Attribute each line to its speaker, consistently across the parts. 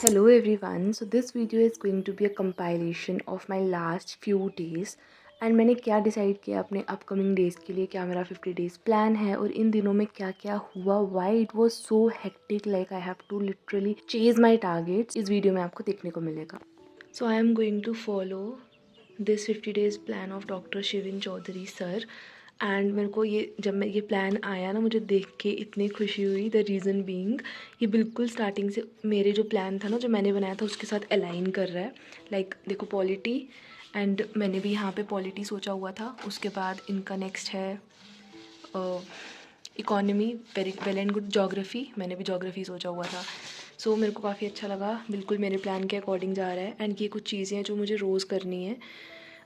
Speaker 1: Hello everyone. So this video is going to be a compilation of my last few days and मैंने क्या decide किया अपने upcoming days के लिए, क्या मेरा 50 डेज़ प्लान है और इन दिनों में क्या क्या हुआ, why it was so hectic, like I have to literally chase my targets. इस वीडियो में आपको देखने को मिलेगा। So I am going to follow this 50 days plan of doctor Shivin Chaudhary sir. And मेरे को ये जब मैं ये प्लान आया ना, मुझे देख के इतनी खुशी हुई। द रीज़न बीइंग ये बिल्कुल स्टार्टिंग से मेरे जो प्लान था ना, जो मैंने बनाया था, उसके साथ अलाइन कर रहा है। लाइक देखो, पॉलिटी एंड मैंने भी यहाँ पे पॉलिटी सोचा हुआ था। उसके बाद इनका नेक्स्ट है economy, well and good. Geography, मैंने भी जोग्राफ़ी सोचा हुआ था। सो मेरे को काफ़ी अच्छा लगा, बिल्कुल मेरे प्लान के अकॉर्डिंग जा रहा है। एंड ये कुछ चीज़ें हैं जो मुझे रोज़ करनी है,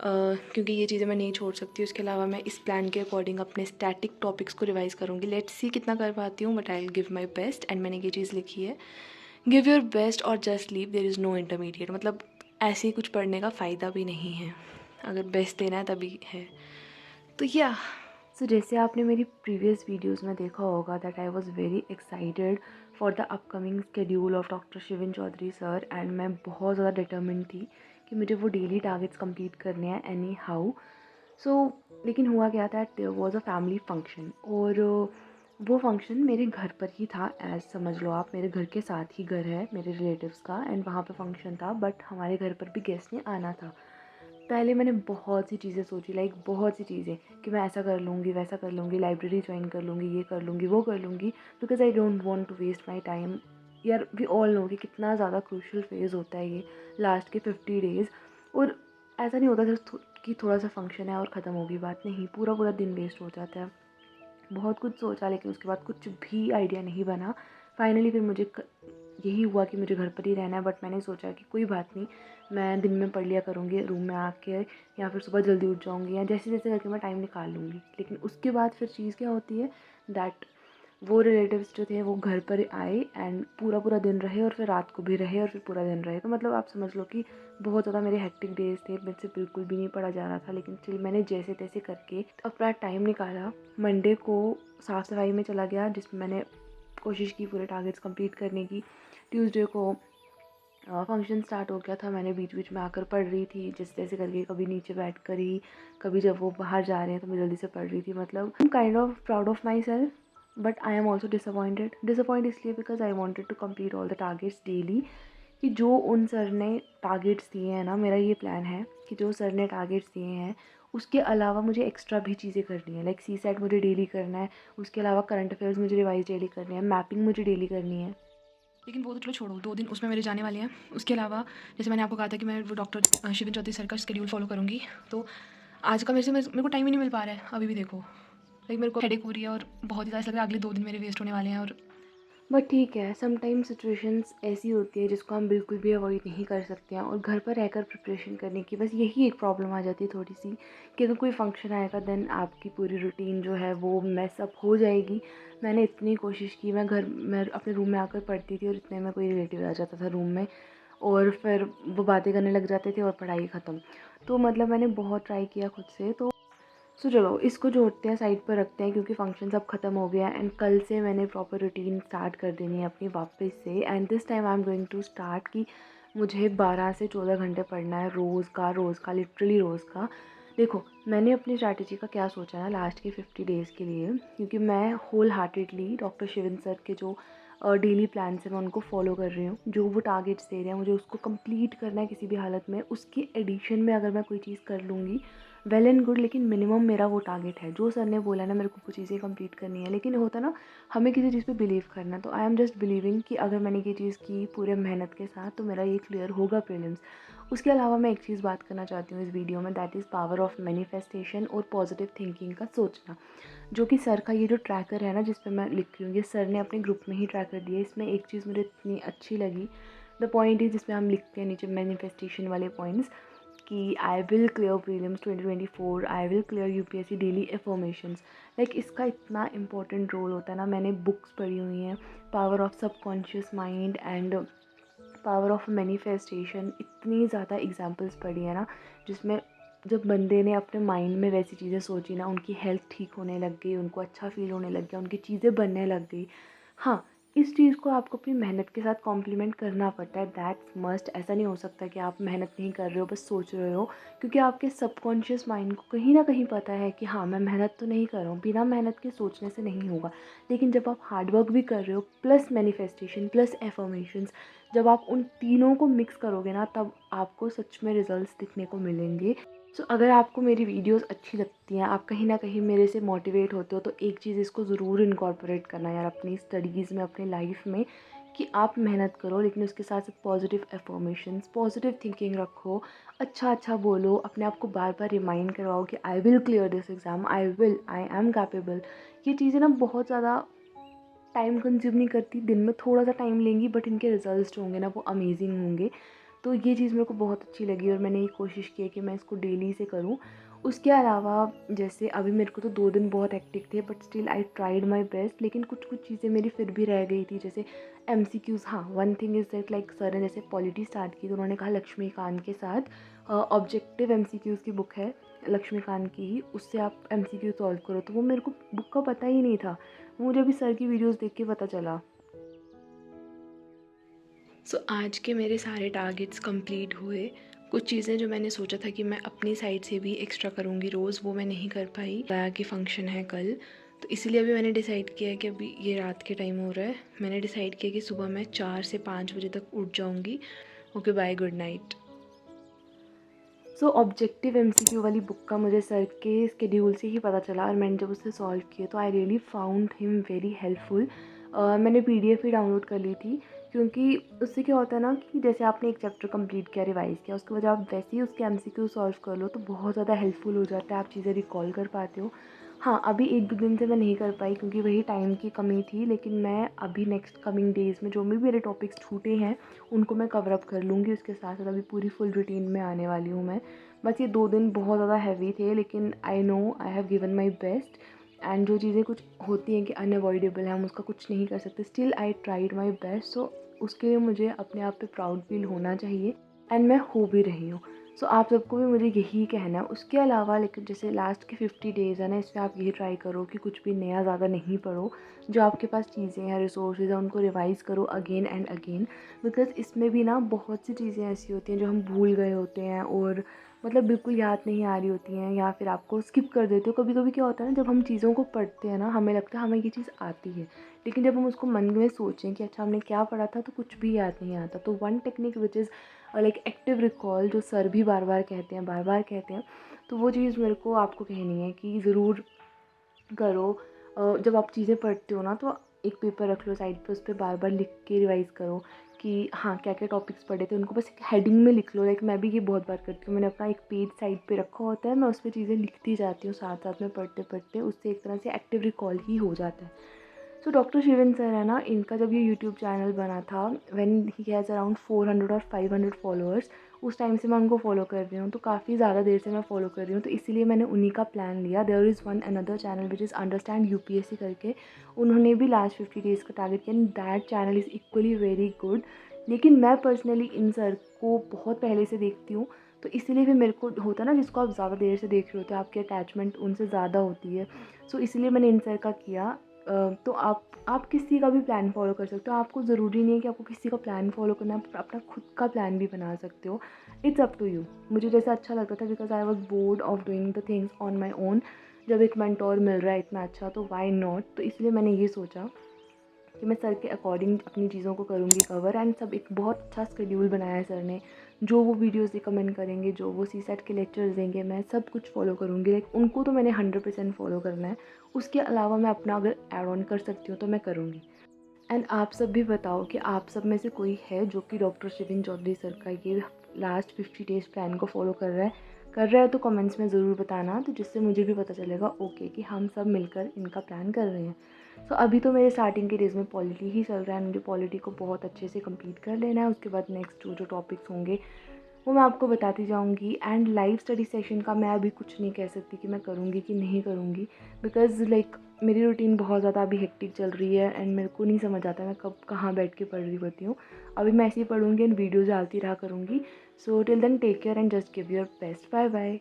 Speaker 1: क्योंकि ये चीज़ें मैं नहीं छोड़ सकती। उसके अलावा मैं इस प्लान के अकॉर्डिंग अपने स्टैटिक टॉपिक्स को रिवाइज़ करूँगी। लेट्स सी कितना कर पाती हूँ, but I will give my best. And मैंने ये चीज़ लिखी है, गिव योर बेस्ट और just leave, there is no intermediate. मतलब ऐसे ही कुछ पढ़ने का फ़ायदा भी नहीं है, अगर बेस्ट देना है तभी है। तो या सो जैसे आपने मेरी प्रीवियस वीडियोस में देखा होगा that I was very excited for the upcoming schedule of doctor Shivin Chaudhary sir. And मैं बहुत ज़्यादा डिटर्मिन्ड थी कि मुझे वो डेली टारगेट्स कंप्लीट करने हैं एनी हाउ। सो लेकिन हुआ क्या था, there was a family function, और वो फंक्शन मेरे घर पर ही था। एज समझ लो आप, मेरे घर के साथ ही घर है मेरे रिलेटिव्स का, एंड वहाँ पे फंक्शन था। बट हमारे घर पर भी गेस्ट ने आना था। पहले मैंने बहुत सी चीज़ें सोची, लाइक बहुत सी चीज़ें, कि मैं ऐसा कर लूँगी, वैसा कर लूँगी, लाइब्रेरी ज्वाइन कर लूँगी, ये कर लूँगी, वो कर लूँगी, because I don't want to waste my time. यार वी ऑल नो कि कितना ज़्यादा क्रूशियल फेज़ होता है ये लास्ट के 50 डेज़। और ऐसा नहीं होता सिर्फ कि थोड़ा सा फंक्शन है और ख़त्म होगी बात, नहीं, पूरा पूरा दिन वेस्ट हो जाता है। बहुत कुछ सोचा, लेकिन उसके बाद कुछ भी आइडिया नहीं बना। फाइनली फिर मुझे यही हुआ कि मुझे घर पर ही रहना है। बट मैंने सोचा कि कोई बात नहीं, मैं दिन में पढ़ लिया करूँगी रूम में आके, या फिर सुबह जल्दी उठ जाऊँगी, या जैसे जैसे करके मैं टाइम निकाल लूँगी। लेकिन उसके बाद फिर चीज़ क्या होती है दैट वो रिलेटिव्स जो थे वो घर पर आए एंड पूरा पूरा दिन रहे, और फिर रात को भी रहे, और फिर पूरा दिन रहे। तो मतलब आप समझ लो कि बहुत ज़्यादा मेरे हेक्टिक डेज थे, मेरे से बिल्कुल भी नहीं पढ़ा जा रहा था। लेकिन स्टिल मैंने जैसे तैसे करके अपना टाइम निकाला। मंडे को साफ़ सफाई में चला गया, जिसमें मैंने कोशिश की पूरे टारगेट्स कंप्लीट करने की। ट्यूसडे को फंक्शन स्टार्ट हो गया था, मैंने बीच बीच में आकर पढ़ रही थी जैसे तैसे करके, कभी नीचे बैठ कर ही, कभी जब वो बाहर जा रहे हैं तो मैं जल्दी से पढ़ रही थी। मतलब I am kind of proud of my self, but I am also disappointed इसलिए because I wanted to complete all the targets daily. कि जो उन सर ने टारगेट्स दिए हैं ना, मेरा ये प्लान है कि जो सर ने टारगेट्स दिए हैं उसके अलावा मुझे एक्स्ट्रा भी चीज़ें करनी है। लाइक सी सेट मुझे डेली करना है, उसके अलावा करंट अफेयर्स मुझे रिवाइज डेली करनी है, मैपिंग मुझे डेली करनी है। लेकिन वो तो चलो छोड़ो, 2 दिन उसमें मेरे जाने वाले हैं। उसके अलावा जैसे मैंने आपको कहा था कि मैं वो डॉक्टर शिविन चौधरी सर का शेड्यूल फॉलो करूँगी। तो आज का मेरे को टाइम ही नहीं मिल पा रहा है अभी भी। देखो, लाइक मेरे को हेडेक हो रही है और बहुत ही ज़्यादा ऐसा लग रहा है अगले 2 दिन मेरे वेस्ट होने वाले हैं। और बट ठीक है, समटाइम सिचुएशंस ऐसी होती है जिसको हम बिल्कुल भी अवॉइड नहीं कर सकते हैं, और घर पर रहकर प्रिपरेशन करने की बस यही एक प्रॉब्लम आ जाती है थोड़ी सी, कि अगर कोई फंक्शन आएगा देन आपकी पूरी रूटीन जो है वो मैस अप हो जाएगी। मैंने इतनी कोशिश की, मैं अपने रूम में आकर पढ़ती थी, और इतने में कोई रिलेटिव आ जाता था रूम में, और फिर वो बातें करने लग जाते थे और पढ़ाई ख़त्म। तो मतलब मैंने बहुत ट्राई किया खुद से। तो चलो इसको जोड़ते हैं, साइड पर रखते हैं, क्योंकि फंक्शन सब ख़त्म हो गया एंड कल से मैंने प्रॉपर रूटीन स्टार्ट कर देनी है अपनी वापस से। And this time I am going to start कि मुझे 12 से 14 घंटे पढ़ना है रोज़ का लिटरली रोज़ का। देखो, मैंने अपनी स्ट्रैटेजी का क्या सोचा है लास्ट के 50 डेज़ के लिए, क्योंकि मैं wholeheartedly doctor Shivan sir के जो डेली प्लान से मैं उनको फॉलो कर रही हूँ। जो वो टारगेट्स दे रहे हैं मुझे उसको कंप्लीट करना है किसी भी हालत में। उसके एडिशन में अगर मैं कोई चीज़ कर लूँगी वेल एंड गुड, लेकिन मिनिमम मेरा वो टारगेट है जो सर ने बोला ना, मेरे को वो चीज़ें कंप्लीट करनी है। लेकिन होता ना, हमें किसी चीज़ पे बिलीव करना। तो आई एम जस्ट बिलीविंग कि अगर मैंने ये चीज़ की पूरे मेहनत के साथ तो मेरा ये क्लियर होगा प्रीलिम्स। उसके अलावा मैं एक चीज़ बात करना चाहती हूँ इस वीडियो में, that is power of manifestation और पॉजिटिव थिंकिंग का सोचना। जो कि सर का ये जो ट्रैकर है ना जिस पे मैं लिख रही हूँ, ये सर ने अपने ग्रुप में ही ट्रैकर दिया। इसमें एक चीज़ मुझे इतनी अच्छी लगी, द पॉइंट इज़ जिसमें हम लिखते हैं नीचे मैनिफेस्टेशन वाले पॉइंट्स, कि I will clear prelims 2024, I will clear UPSC daily affirmations. Like इसका इतना इंपॉर्टेंट रोल होता है ना। मैंने बुक्स पढ़ी हुई हैं, power of subconscious mind and power of manifestation, इतनी ज़्यादा एग्जांपल्स पढ़ी है ना, जिसमें जब बंदे ने अपने माइंड में वैसी चीज़ें सोची ना, उनकी हेल्थ ठीक होने लग गई, उनको अच्छा फील होने लग गया, उनकी चीज़ें बनने लग गई। हाँ, इस चीज़ को आपको अपनी मेहनत के साथ कॉम्प्लीमेंट करना पड़ता है, दैट्स मस्ट। ऐसा नहीं हो सकता कि आप मेहनत नहीं कर रहे हो, बस सोच रहे हो, क्योंकि आपके सबकॉन्शियस माइंड को कहीं ना कहीं पता है कि हाँ मैं मेहनत तो नहीं कर रहा हूँ, बिना मेहनत के सोचने से नहीं होगा। लेकिन जब आप हार्डवर्क भी कर रहे हो प्लस मैनिफेस्टेशन प्लस एफर्मेशंस, जब आप उन तीनों को मिक्स करोगे ना, तब आपको सच में रिजल्ट्स दिखने को मिलेंगे। सो अगर आपको मेरी वीडियोस अच्छी लगती हैं, आप कहीं ना कहीं मेरे से मोटिवेट होते हो, तो एक चीज़ इसको ज़रूर इनकॉर्पोरेट करना यार अपनी स्टडीज़ में, अपनी लाइफ में, कि आप मेहनत करो लेकिन उसके साथ साथ पॉजिटिव एफर्मेशंस, पॉजिटिव थिंकिंग रखो, अच्छा अच्छा बोलो, अपने आप को बार बार रिमाइंड करवाओ कि I will clear this exam, I am capable. ये चीज़ें ना बहुत ज़्यादा टाइम कंज्यूम नहीं करती, दिन में थोड़ा सा टाइम लेंगी, बट इनके रिजल्ट्स जो होंगे ना वो अमेजिंग होंगे। तो ये चीज़ मेरे को बहुत अच्छी लगी और मैंने ये कोशिश की है कि मैं इसको डेली से करूँ। उसके अलावा जैसे अभी मेरे को तो 2 दिन बहुत हेक्टिक थे, but still I tried my best, लेकिन कुछ कुछ चीज़ें मेरी फिर भी रह गई थी, जैसे एमसीक्यूज़। हाँ, one thing is that like sir ने जैसे पॉलिटी स्टार्ट की तो उन्होंने कहा लक्ष्मीकांत के साथ ऑब्जेक्टिव एमसीक्यूज़ की बुक है लक्ष्मीकांत की ही, उससे आप एमसीक्यू सॉल्व करो। तो वो मेरे को बुक का पता ही नहीं था, मुझे अभी सर की वीडियोस देख के पता चला। आज के मेरे सारे टारगेट्स कंप्लीट हुए। कुछ चीज़ें जो मैंने सोचा था कि मैं अपनी साइड से भी एक्स्ट्रा करूँगी रोज़, वो मैं नहीं कर पाई। बया की फ़ंक्शन है कल, तो इसीलिए अभी मैंने डिसाइड किया है कि अभी ये रात के टाइम हो रहा है, मैंने डिसाइड किया कि सुबह मैं 4 से 5 बजे तक उठ जाऊँगी। Okay bye, good night. Objective MCQ वाली बुक का मुझे सर के स्केड्यूल से ही पता चला, और मैंने जब उसे सॉल्व किया तो I really found him very helpful. मैंने पीडीएफ ही डाउनलोड कर ली थी, क्योंकि उससे क्या होता है ना कि जैसे आपने एक चैप्टर कंप्लीट किया, रिवाइज़ किया, उसके बाद आप वैसे ही उसके एमसीक्यू सॉल्व कर लो तो बहुत ज़्यादा हेल्पफुल हो जाता है, आप चीज़ें रिकॉल कर पाते हो। हाँ, अभी 1-2 दिन से मैं नहीं कर पाई क्योंकि वही टाइम की कमी थी, लेकिन मैं अभी नेक्स्ट कमिंग डेज़ में जो भी मेरे टॉपिक्स छूटे हैं उनको मैं कवर अप कर लूँगी। उसके साथ साथ अभी पूरी फुल रूटीन में आने वाली हूँ मैं। बस ये 2 दिन बहुत ज़्यादा हैवी थे, लेकिन I know I have given my best. And जो चीज़ें कुछ होती हैं कि अनअवॉइडेबल है, हम उसका कुछ नहीं कर सकते, still I tried my best. So उसके लिए मुझे अपने आप पे प्राउड फील होना चाहिए, एंड मैं हो भी रही हूँ। आप सबको भी मुझे यही कहना है। उसके अलावा लेकिन जैसे लास्ट के 50 डेज़ है ना, इसमें आप यही ट्राई करो कि कुछ भी नया ज़्यादा नहीं पढ़ो, जो आपके पास चीज़ें हैं, रिसोर्सेज हैं, उनको रिवाइज़ करो अगेन एंड अगेन। बिकॉज़ इसमें भी ना बहुत सी चीज़ें ऐसी होती हैं जो हम भूल गए होते हैं, और मतलब बिल्कुल याद नहीं आ रही होती हैं, या फिर आपको स्किप कर देते हो। कभी कभी क्या होता है ना, जब हम चीज़ों को पढ़ते हैं ना, हमें लगता है हमें ये चीज़ आती है, लेकिन जब हम उसको मन में सोचें कि अच्छा हमने क्या पढ़ा था, तो कुछ भी याद नहीं आता। तो one technique which is like active recall, जो सर भी बार बार कहते हैं, बार बार कहते हैं, तो वो चीज़ मेरे को आपको कहनी है कि ज़रूर करो। जब आप चीज़ें पढ़ते हो ना, तो एक पेपर रख लो साइड पे, उस पे बार बार लिख के रिवाइज़ करो कि हाँ क्या क्या टॉपिक्स पढ़े थे, उनको बस एक हेडिंग में लिख लो। लाइक मैं भी ये बहुत बार करती हूँ, मैंने अपना एक पेज साइड पे रखा होता है, मैं उस पर चीज़ें लिखती जाती हूँ साथ साथ में पढ़ते पढ़ते, उससे एक तरह से एक्टिव रिकॉल ही हो जाता है। डॉक्टर शिवन सर है ना, इनका जब ये यूट्यूब चैनल बना था, व्हेन ही हैज़ अराउंड 400 और 500 फॉलोअर्स, उस टाइम से मैं उनको फॉलो कर रही हूँ, तो काफ़ी ज़्यादा देर से मैं फॉलो कर रही हूँ, तो इसीलिए मैंने उन्हीं का प्लान लिया। There is one another channel which is understand UPSC करके, उन्होंने भी लास्ट 50 डेज़ का टारगेट किया, and that channel is equally very good. लेकिन मैं पर्सनली इन सर को बहुत पहले से देखती हूँ, तो इसीलिए भी मेरे को होता है ना, जिसको आप ज़्यादा देर से देख रहे होते हो, आपकी अटैचमेंट उनसे ज़्यादा होती है। इसलिए मैंने इन सर का किया। तो आप किसी का भी प्लान फॉलो कर सकते हो, आपको ज़रूरी नहीं है कि आपको किसी का प्लान फॉलो करना है, आप अपना खुद का प्लान भी बना सकते हो। It's up to you. मुझे जैसे अच्छा लगता था, because I was bored of doing the things on my own. जब एक मेंटोर मिल रहा है इतना अच्छा, तो वाई नॉट। तो इसलिए मैंने ये सोचा कि मैं सर के अकॉर्डिंग अपनी चीज़ों को करूँगी कवर, एंड सब एक बहुत अच्छा शेड्यूल बनाया है सर ने। जो वो वीडियोस रिकमेंड करेंगे, जो वो सीसेट के लेक्चर्स देंगे, मैं सब कुछ फॉलो करूँगी। लाइक उनको तो मैंने 100% फॉलो करना है, उसके अलावा मैं अपना अगर ऐड ऑन कर सकती हूँ तो मैं करूँगी। एंड आप सब भी बताओ कि आप सब में से कोई है जो कि डॉक्टर शिविन चौधरी सर का ये लास्ट 50 डेज़ प्लान को फॉलो कर रहा है तो कमेंट्स में ज़रूर बताना, तो जिससे मुझे भी पता चलेगा ओके कि हम सब मिलकर इनका प्लान कर रहे हैं। अभी तो मेरे स्टार्टिंग के डेज़ में पॉलिटी ही चल रहा है, मुझे पॉलिटी को बहुत अच्छे से कंप्लीट कर लेना है। उसके बाद नेक्स्ट जो टॉपिक्स होंगे वो मैं आपको बताती जाऊँगी। एंड लाइव स्टडी सेशन का मैं अभी कुछ नहीं कह सकती कि मैं करूँगी कि नहीं करूँगी, बिकॉज़ लाइक मेरी रूटीन बहुत ज़्यादा अभी हेक्टिक चल रही है, एंड मेरे को नहीं समझ आता मैं कब कहाँ बैठ के पढ़ रही होती हूँ। अभी मैं ऐसे ही पढ़ूँगी एंड वीडियोज़ डालती रहा करूँगी। Till then take care and just give your best. Bye bye.